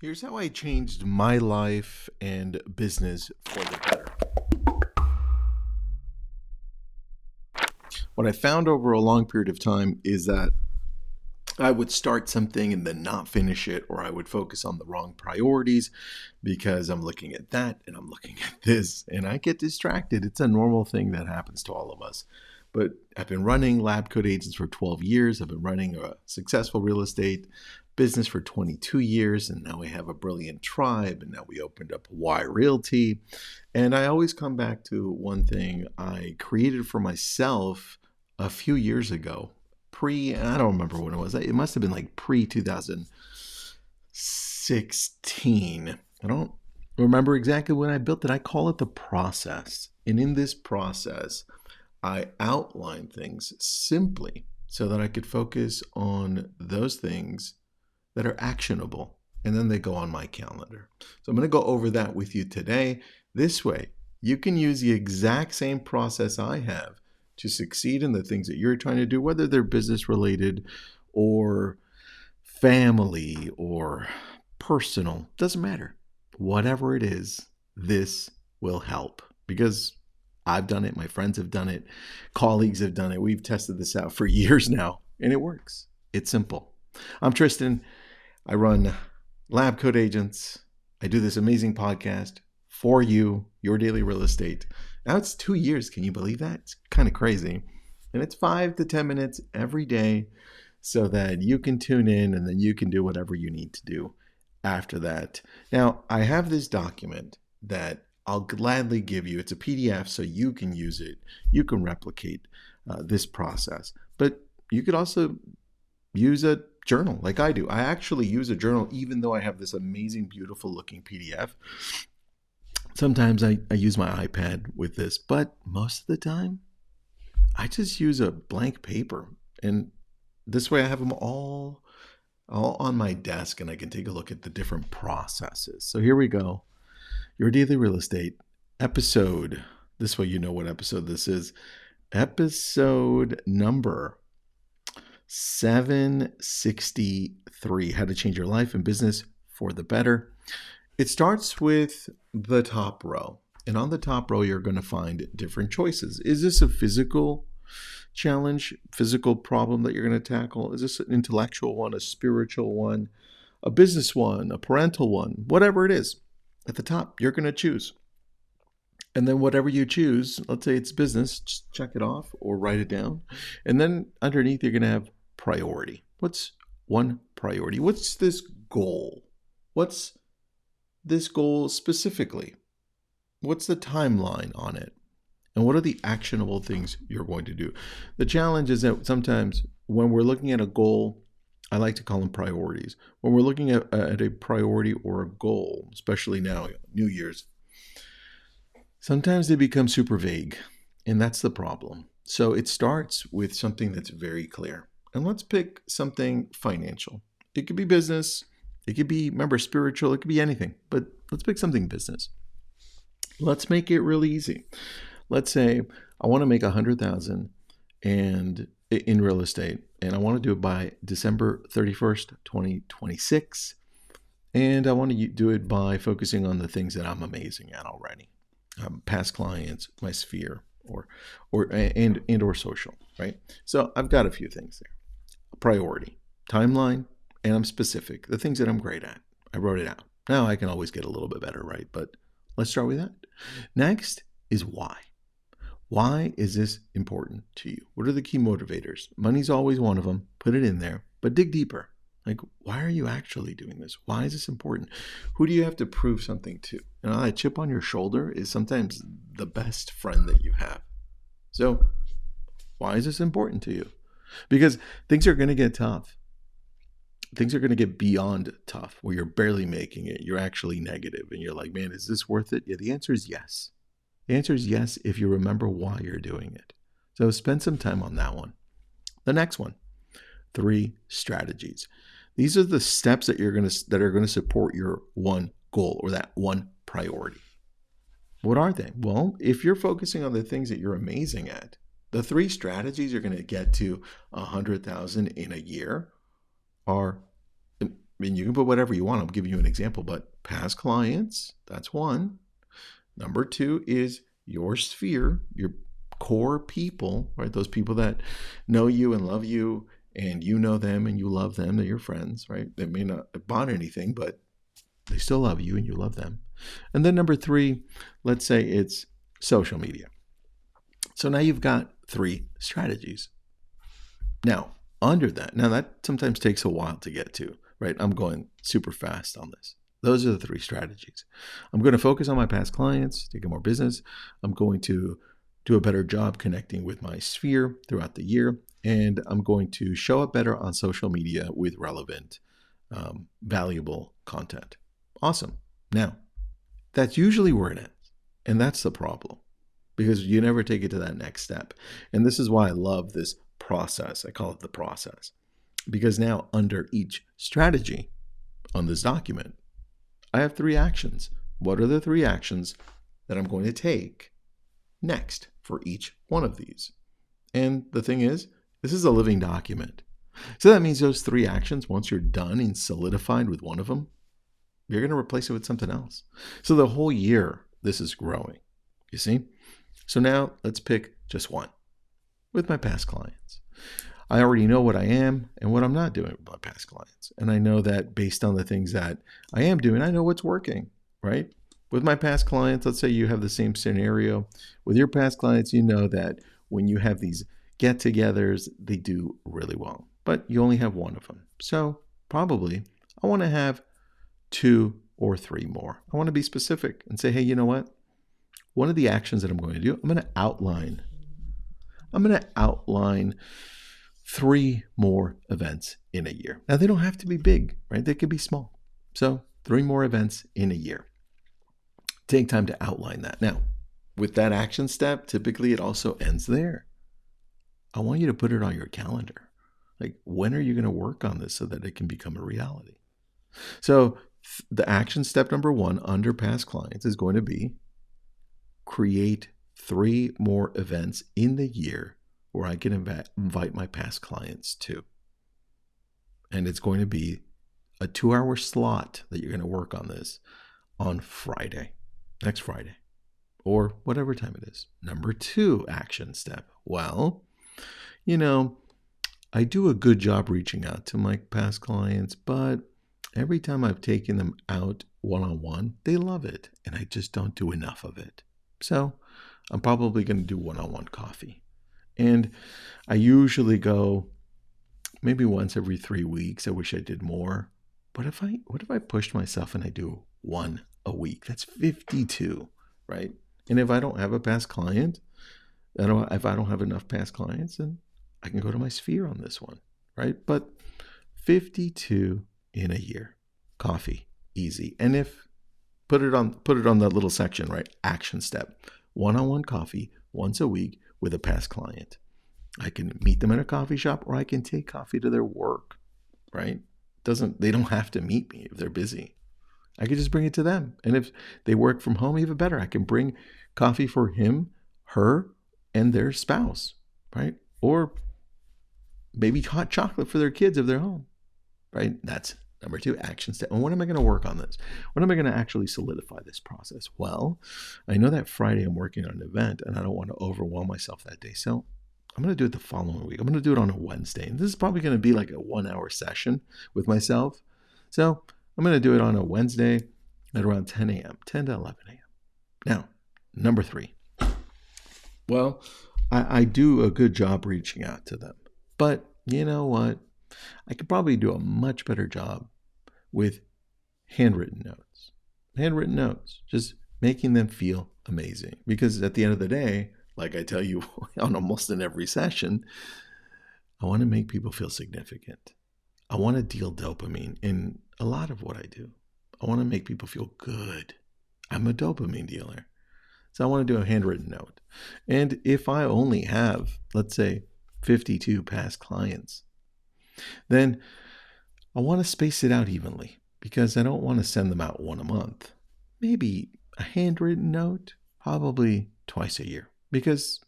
Here's how I changed my life and business for the better. What I found over a long period of time is that I would start something and then not finish it, or I would focus on the wrong priorities because I'm looking at that and I'm looking at this, and I get distracted. It's a normal thing that happens to all of us. But I've been running Lab Code Agents for 12 years. I've been running a successful real estate business for 22 years, and now we have a brilliant tribe, and now we opened up Y Realty. And I always come back to one thing I created for myself a few years ago. I don't remember when it was. It must have been like pre 2016. I don't remember exactly when I built it. I call it the process. And in this process, I outline things simply so that I could focus on those things that are actionable. And then they go on my calendar. So I'm going to go over that with you today. This way, you can use the exact same process I have to succeed in the things that you're trying to do, whether they're business related or family or personal, doesn't matter. Whatever it is, this will help because I've done it. My friends have done it. Colleagues have done it. We've tested this out for years now, and it works. It's simple. I'm Tristan. I run Lab Code Agents. I do this amazing podcast for you, your daily real estate. Now it's 2 years. Can you believe that? It's kind of crazy. And it's 5 to 10 minutes every day so that you can tune in and then you can do whatever you need to do after that. Now, I have this document that I'll gladly give you. It's a PDF so you can use it. You can replicate this process. But you could also use a journal like I do. I actually use a journal even though I have this amazing, beautiful looking PDF. Sometimes I use my iPad with this, but most of the time, I just use a blank paper. And this way I have them all on my desk and I can take a look at the different processes. So here we go. Your Daily Real Estate episode. This way you know what episode this is. Episode number 763. How to change your life and business for the better. It starts with the top row. And on the top row, you're going to find different choices. Is this a physical challenge, physical problem that you're going to tackle? Is this an intellectual one, a spiritual one, a business one, a parental one? Whatever it is, at the top, you're going to choose. And then whatever you choose, let's say it's business, just check it off or write it down. And then underneath, you're going to have priority. What's one priority? What's this goal? What's this goal specifically? What's the timeline on it? And what are the actionable things you're going to do? The challenge is that sometimes when we're looking at a goal, I like to call them priorities. When we're looking at a priority or a goal, especially now, New Year's, sometimes they become super vague, and that's the problem. So it starts with something that's very clear. And let's pick something financial. It could be business. It could be, remember, spiritual. It could be anything. But let's pick something business. Let's make it really easy. Let's say I want to make $100,000 and in real estate, and I want to do it by December 31st, 2026. And I want to do it by focusing on the things that I'm amazing at already. Past clients, my sphere, or social, right? So I've got a few things there. Priority, timeline, and I'm specific. The things that I'm great at. I wrote it out. Now I can always get a little bit better, right? But let's start with that. Next is why. Why is this important to you? What are the key motivators? Money's always one of them. Put it in there, but dig deeper. Like, why are you actually doing this? Why is this important? Who do you have to prove something to? You know, that chip on your shoulder is sometimes the best friend that you have. So why is this important to you? Because things are going to get tough. Things are going to get beyond tough where you're barely making it. You're actually negative and you're like, man, is this worth it? Yeah, the answer is yes. The answer is yes if you remember why you're doing it. So spend some time on that one. The next one, 3 strategies. These are the steps that are going to support your one goal or that one priority. What are they? Well, if you're focusing on the things that you're amazing at, the 3 strategies you're going to get to 100,000 in a year are I mean, you can put whatever you want. I'm giving you an example, but past clients, that's one. Number two is your sphere, your core people, right? Those people that know you and love you, and you know them and you love them. They're your friends, right? They may not have bought anything, but they still love you and you love them. And then number three, let's say it's social media. So now you've got three strategies. Now, under that, now that sometimes takes a while to get to, right? I'm going super fast on this. Those are the three strategies. I'm going to focus on my past clients to get more business. I'm going to do a better job connecting with my sphere throughout the year. And I'm going to show up better on social media with relevant, valuable content. Awesome. Now, that's usually where it ends. And that's the problem, because you never take it to that next step. And this is why I love this process. I call it the process, because now under each strategy on this document, I have three actions. What are the three actions that I'm going to take next for each one of these? And the thing is, this is a living document. So that means those three actions, once you're done and solidified with one of them, you're going to replace it with something else. So the whole year, this is growing. You see? So now let's pick just one with my past clients. I already know what I am and what I'm not doing with my past clients. And I know that based on the things that I am doing, I know what's working, right? With my past clients, let's say you have the same scenario. With your past clients, you know that when you have these get-togethers, they do really well, but you only have one of them. So probably I want to have 2 or 3 more. I want to be specific and say, hey, you know what? One of the actions that I'm going to do, I'm going to outline 3 more events in a year. Now, they don't have to be big, right? They could be small. So 3 more events in a year. Take time to outline that. Now, with that action step, typically it also ends there. I want you to put it on your calendar. Like, when are you going to work on this so that it can become a reality? So the action step number 1 under past clients is going to be create 3 more events in the year where I can invite my past clients to. And it's going to be a 2-hour slot that you're going to work on this on Friday, next Friday, or whatever time it is. Number 2 action step. Well, I do a good job reaching out to my past clients, but every time I've taken them out one-on-one, they love it, and I just don't do enough of it. So I'm probably going to do one-on-one coffee. And I usually go maybe once every 3 weeks. I wish I did more. But what if I pushed myself and I do 1 a week? That's 52, right? And if I don't have a past client, if I don't have enough past clients, then I can go to my sphere on this one, right? But 52 in a year, coffee, easy. And if put it on that little section, right? Action step, one-on-one coffee once a week with a past client. I can meet them at a coffee shop, or I can take coffee to their work, right? They don't have to meet me if they're busy. I can just bring it to them. And if they work from home, even better, I can bring coffee for him, her, and their spouse, right? Or maybe hot chocolate for their kids if they're home, right? That's number 2 action step. And when am I going to work on this? When am I going to actually solidify this process? Well, I know that Friday I'm working on an event and I don't want to overwhelm myself that day. So I'm going to do it the following week. I'm going to do it on a Wednesday. And this is probably going to be like a 1-hour session with myself. So I'm going to do it on a Wednesday at around 10 a.m., 10 to 11 a.m. Now, number 3. Well, I do a good job reaching out to them. But you know what? I could probably do a much better job with handwritten notes. Handwritten notes, just making them feel amazing. Because at the end of the day, like I tell you on almost in every session, I want to make people feel significant. I want to deal dopamine in a lot of what I do. I want to make people feel good. I'm a dopamine dealer. So I want to do a handwritten note. And if I only have, let's say, 52 past clients, then I want to space it out evenly, because I don't want to send them out 1 a month. Maybe a handwritten note, probably twice a year, because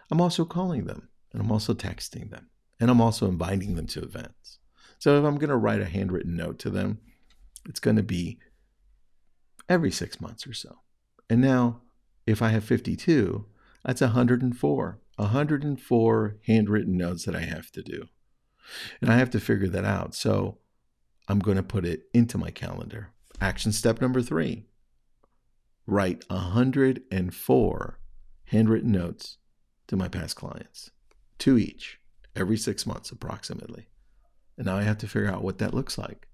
I'm also calling them and I'm also texting them and I'm also inviting them to events. So if I'm going to write a handwritten note to them, it's going to be every 6 months or so. And now, if I have 52, that's 104. 104 handwritten notes that I have to do. And I have to figure that out. So I'm going to put it into my calendar. Action step number 3. Write 104 handwritten notes to my past clients. 2 each, every 6 months approximately. And now I have to figure out what that looks like.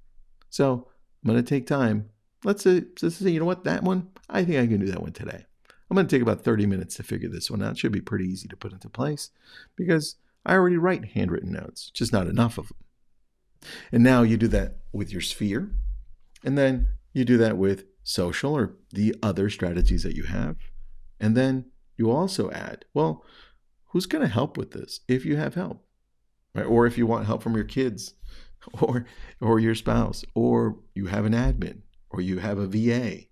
So I'm going to take time. Let's say, you know what, that one, I think I can do that one today. I'm going to take about 30 minutes to figure this one out. It should be pretty easy to put into place because I already write handwritten notes, just not enough of them. And now you do that with your sphere. And then you do that with social or the other strategies that you have. And then you also add, well, who's going to help with this if you have help? Right? Or if you want help from your kids or your spouse, or you have an admin, or you have a VA,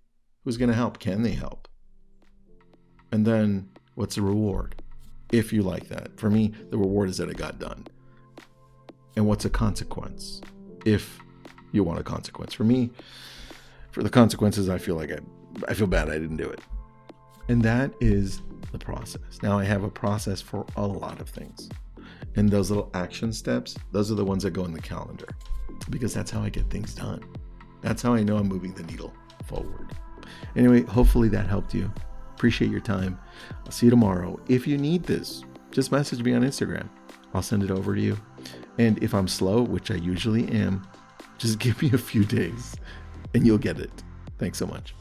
who's going to help? Can they help? And then what's the reward? If you like that. For me, the reward is that it got done. And what's a consequence? If you want a consequence. For me, for the consequences, I feel bad I didn't do it. And that is the process. Now I have a process for a lot of things. And those little action steps, those are the ones that go in the calendar. Because that's how I get things done. That's how I know I'm moving the needle forward. Anyway, hopefully that helped you. Appreciate your time. I'll see you tomorrow. If you need this, just message me on Instagram. I'll send it over to you. And if I'm slow, which I usually am, just give me a few days and you'll get it. Thanks so much.